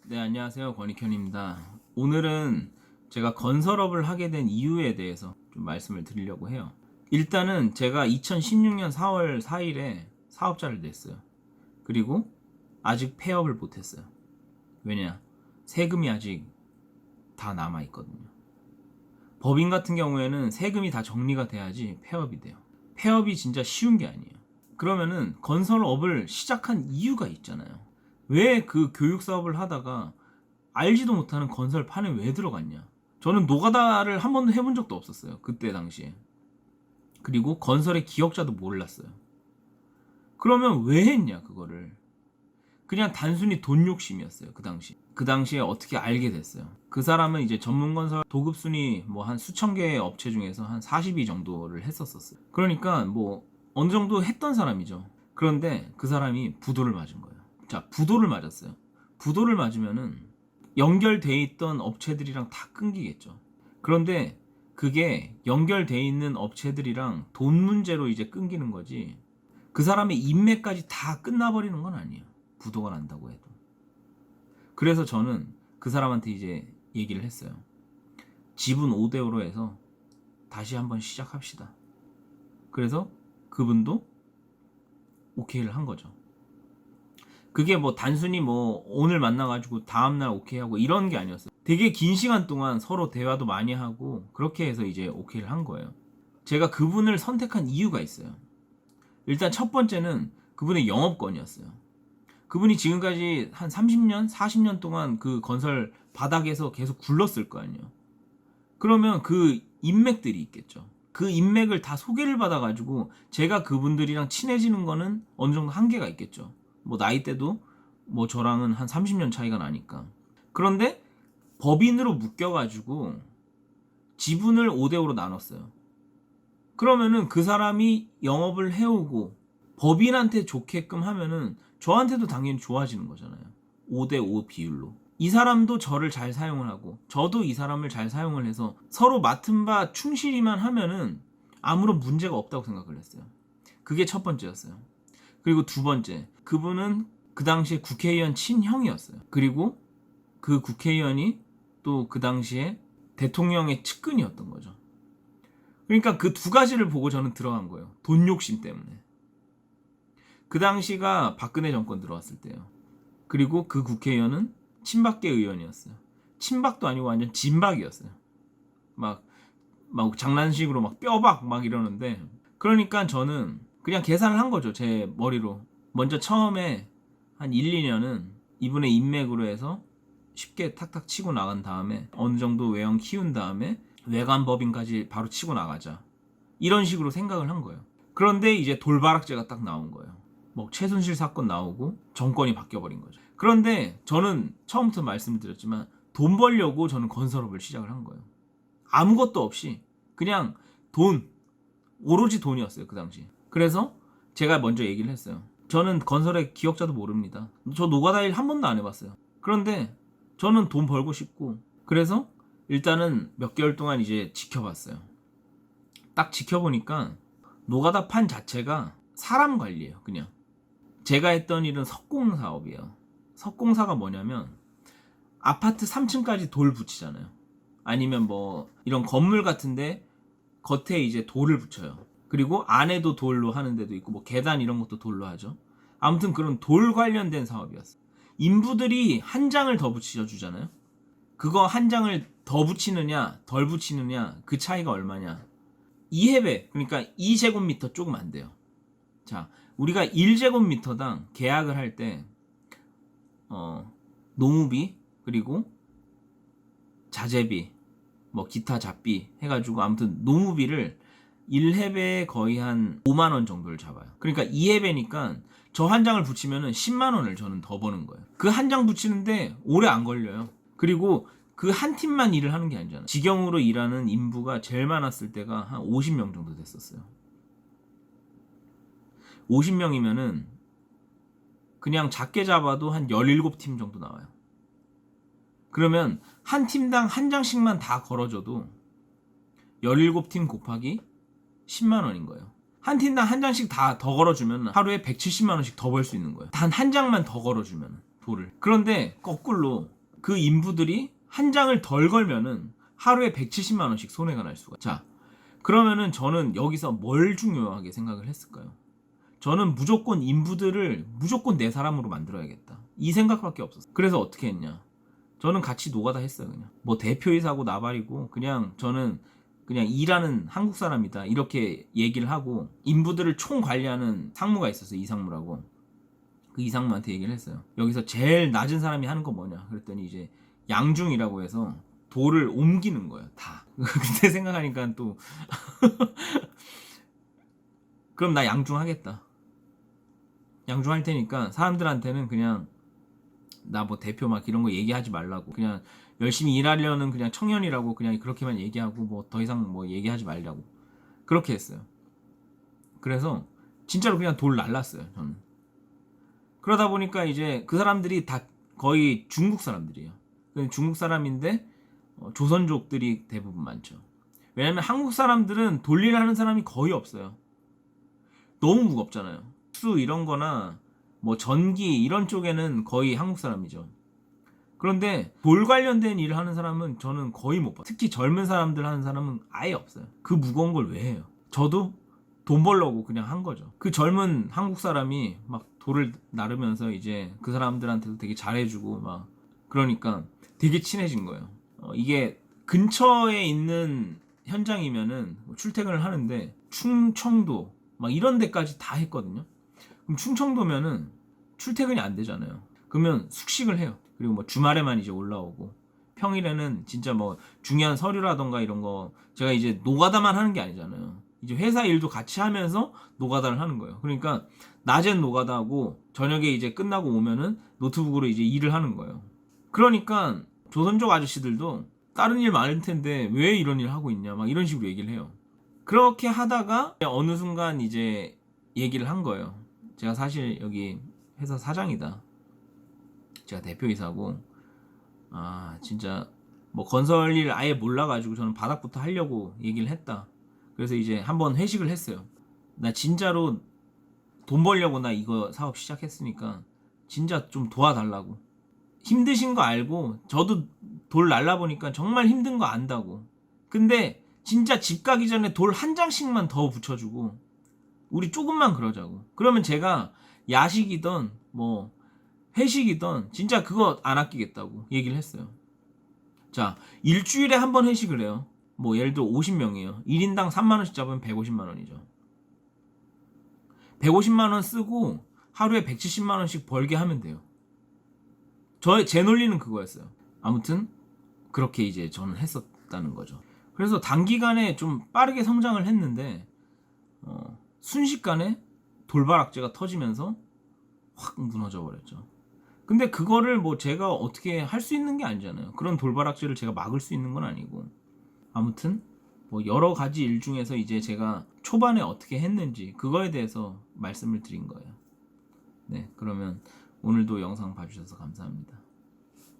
네, 안녕하세요. 권익현입니다. 오늘은 제가 건설업을 하게 된 이유에 대해서 좀 말씀을 드리려고 해요. 일단은 제가 2016년 4월 4일에 사업자를 냈어요. 그리고 아직 폐업을 못했어요. 왜냐? 세금이 아직 다 남아있거든요. 법인 같은 경우에는 세금이 다 정리가 돼야지 폐업이 돼요. 폐업이 진짜 쉬운 게 아니에요. 그러면은 건설업을 시작한 이유가 있잖아요. 왜 그 교육 사업을 하다가 알지도 못하는 건설판에 왜 들어갔냐? 저는 노가다를 한 번도 해본 적도 없었어요. 그때 당시에. 그리고 건설의 기억자도 몰랐어요. 그러면 왜 했냐 그거를? 그냥 단순히 돈 욕심이었어요. 그 당시. 그 당시에 어떻게 알게 됐어요. 그 사람은 이제 전문건설 도급순위 뭐 한 수천 개의 업체 중에서 한 40위 정도를 했었어요. 그러니까 뭐 어느 정도 했던 사람이죠. 그런데 그 사람이 부도를 맞은 거예요. 자, 부도를 맞았어요. 부도를 맞으면은 연결돼 있던 업체들이랑 다 끊기겠죠. 그런데 그게 연결돼 있는 업체들이랑 돈 문제로 이제 끊기는 거지. 그 사람의 인맥까지 다 끝나버리는 건 아니에요. 부도가 난다고 해도. 그래서 저는 그 사람한테 이제 얘기를 했어요. 지분 5대5로 해서 다시 한번 시작합시다. 그래서 그분도 오케이를 한 거죠. 그게 뭐 단순히 뭐 오늘 만나가지고 다음날 오케이 하고 이런 게 아니었어요. 되게 긴 시간 동안 서로 대화도 많이 하고 그렇게 해서 이제 오케이를 한 거예요. 제가 그분을 선택한 이유가 있어요. 일단 첫 번째는 그분의 영업권이었어요. 그분이 지금까지 한 30년, 40년 동안 그 건설 바닥에서 계속 굴렀을 거 아니에요. 그러면 그 인맥들이 있겠죠. 그 인맥을 다 소개를 받아가지고 제가 그분들이랑 친해지는 거는 어느 정도 한계가 있겠죠. 뭐 나이대도 뭐 저랑은 한 30년 차이가 나니까. 그런데 법인으로 묶여가지고 지분을 5대5로 나눴어요. 그러면은 그 사람이 영업을 해오고 법인한테 좋게끔 하면은 저한테도 당연히 좋아지는 거잖아요. 5대5 비율로. 이 사람도 저를 잘 사용을 하고 저도 이 사람을 잘 사용을 해서 서로 맡은 바 충실히만 하면은 아무런 문제가 없다고 생각을 했어요. 그게 첫 번째였어요. 그리고 두 번째, 그분은 그 당시에 국회의원 친형이었어요. 그리고 그 국회의원이 또 그 당시에 대통령의 측근이었던 거죠. 그러니까 그 두 가지를 보고 저는 들어간 거예요. 돈 욕심 때문에. 그 당시가 박근혜 정권 들어왔을 때요. 그리고 그 국회의원은 친박계 의원이었어요. 친박도 아니고 완전 진박이었어요. 막 장난식으로 막 뼈박 막 이러는데, 그러니까 저는 그냥 계산을 한 거죠. 제 머리로. 먼저 처음에 한 1, 2년은 이분의 인맥으로 해서 쉽게 탁탁 치고 나간 다음에 어느 정도 외형 키운 다음에 외관 법인까지 바로 치고 나가자. 이런 식으로 생각을 한 거예요. 그런데 이제 돌바락제가 딱 나온 거예요. 뭐 최순실 사건 나오고 정권이 바뀌어버린 거죠. 그런데 저는 처음부터 말씀을 드렸지만 돈 벌려고 저는 건설업을 시작을 한 거예요. 아무것도 없이 그냥 돈, 오로지 돈이었어요 그 당시. 그래서 제가 먼저 얘기를 했어요. 저는 건설의 기억자도 모릅니다. 저 노가다 일 한 번도 안 해봤어요. 그런데 저는 돈 벌고 싶고, 그래서 일단은 몇 개월 동안 이제 지켜봤어요. 딱 지켜보니까 노가다 판 자체가 사람 관리예요. 그냥 제가 했던 일은 석공 사업이에요. 석공사가 뭐냐면 아파트 3층까지 돌 붙이잖아요. 아니면 뭐 이런 건물 같은데 겉에 이제 돌을 붙여요. 그리고 안에도 돌로 하는 데도 있고 뭐 계단 이런 것도 돌로 하죠. 아무튼 그런 돌 관련된 사업이었어요. 인부들이 한 장을 더 붙여주잖아요. 그거 한 장을 더 붙이느냐 덜 붙이느냐 그 차이가 얼마냐. 2해배, 그러니까 2제곱미터 조금 안 돼요. 자, 우리가 1제곱미터당 계약을 할 때 노무비 그리고 자재비 뭐 기타 잡비 해가지고 아무튼 노무비를 1회배에 거의 한 5만원 정도를 잡아요. 그러니까 2회배니까 저 한 장을 붙이면은 10만원을 저는 더 버는 거예요. 그 한 장 붙이는데 오래 안 걸려요. 그리고 그 한 팀만 일을 하는 게 아니잖아요. 직영으로 일하는 인부가 제일 많았을 때가 한 50명 정도 됐었어요. 50명이면은 그냥 작게 잡아도 한 17팀 정도 나와요. 그러면 한 팀당 한 장씩만 다 걸어줘도 17팀 곱하기 10만원인 거예요. 한 팀당 한 장씩 다 더 걸어주면 하루에 170만원씩 더 벌 수 있는 거예요. 단 한 장만 더 걸어주면 돌을. 그런데 거꾸로 그 인부들이 한 장을 덜 걸면은 하루에 170만 원씩 손해가 날 수가. 자, 그러면은 저는 여기서 뭘 중요하게 생각을 했을까요? 저는 무조건 인부들을 무조건 내 사람으로 만들어야겠다. 이 생각밖에 없었어요. 그래서 어떻게 했냐? 저는 같이 노가다 했어요. 그냥 뭐 대표이사고 나발이고 그냥 저는 그냥 일하는 한국 사람이다 이렇게 얘기를 하고, 인부들을 총 관리하는 상무가 있었어요. 이상무라고. 그 이상무한테 얘기를 했어요. 여기서 제일 낮은 사람이 하는 거 뭐냐 그랬더니 이제 양중이라고 해서 돌을 옮기는 거예요. 다. 그때 생각하니까 또 그럼 나 양중 하겠다. 양중 할 테니까 사람들한테는 그냥 나 뭐 대표 막 이런 거 얘기하지 말라고, 그냥 열심히 일하려는 그냥 청년이라고 그냥 그렇게만 얘기하고 뭐 더 이상 뭐 얘기하지 말라고 그렇게 했어요. 그래서 진짜로 그냥 돌 날랐어요. 저는. 그러다 보니까 이제 그 사람들이 다 거의 중국 사람들이에요. 중국 사람인데 조선족들이 대부분 많죠. 왜냐면 한국 사람들은 돌일 하는 사람이 거의 없어요. 너무 무겁잖아요. 수 이런 거나 뭐 전기 이런 쪽에는 거의 한국 사람이죠. 그런데 돌 관련된 일을 하는 사람은 저는 거의 못 봐요. 특히 젊은 사람들 하는 사람은 아예 없어요. 그 무거운 걸 왜 해요? 저도 돈 벌려고 그냥 한 거죠. 그 젊은 한국 사람이 막 돌을 나르면서 이제 그 사람들한테도 되게 잘해주고 막 그러니까 되게 친해진 거예요. 이게 근처에 있는 현장이면은 출퇴근을 하는데 충청도 막 이런 데까지 다 했거든요. 그럼 충청도면은 출퇴근이 안 되잖아요. 그러면 숙식을 해요. 그리고 뭐 주말에만 이제 올라오고, 평일에는 진짜 뭐 중요한 서류라던가 이런 거 제가 이제 노가다만 하는 게 아니잖아요. 이제 회사 일도 같이 하면서 노가다를 하는 거예요. 그러니까 낮엔 노가다하고 저녁에 이제 끝나고 오면은 노트북으로 이제 일을 하는 거예요. 그러니까 조선족 아저씨들도 다른 일 많을 텐데 왜 이런 일 하고 있냐 막 이런 식으로 얘기를 해요. 그렇게 하다가 어느 순간 이제 얘기를 한 거예요. 제가 사실 여기 회사 사장이다. 제가 대표이사고 진짜 뭐 건설 일 아예 몰라가지고 저는 바닥부터 하려고 얘기를 했다. 그래서 이제 한번 회식을 했어요. 나 진짜로 돈 벌려고 나 이거 사업 시작했으니까 진짜 좀 도와달라고. 힘드신 거 알고 저도 돌 날라보니까 정말 힘든 거 안다고. 근데 진짜 집 가기 전에 돌 한 장씩만 더 붙여주고 우리 조금만 그러자고. 그러면 제가 야식이던 뭐 회식이던 진짜 그거 안 아끼겠다고 얘기를 했어요. 자, 일주일에 한 번 회식을 해요. 뭐 예를 들어 50명이에요. 1인당 3만원씩 잡으면 150만원이죠. 150만원 쓰고 하루에 170만원씩 벌게 하면 돼요. 제 논리는 그거였어요. 아무튼 그렇게 이제 저는 했었다는 거죠. 그래서 단기간에 좀 빠르게 성장을 했는데 순식간에 돌발 악재가 터지면서 확 무너져 버렸죠. 근데 그거를 뭐 제가 어떻게 할 수 있는 게 아니잖아요. 그런 돌발 악재를 제가 막을 수 있는 건 아니고. 아무튼 뭐 여러 가지 일 중에서 이제 제가 초반에 어떻게 했는지 그거에 대해서 말씀을 드린 거예요. 네, 그러면 오늘도 영상 봐주셔서 감사합니다.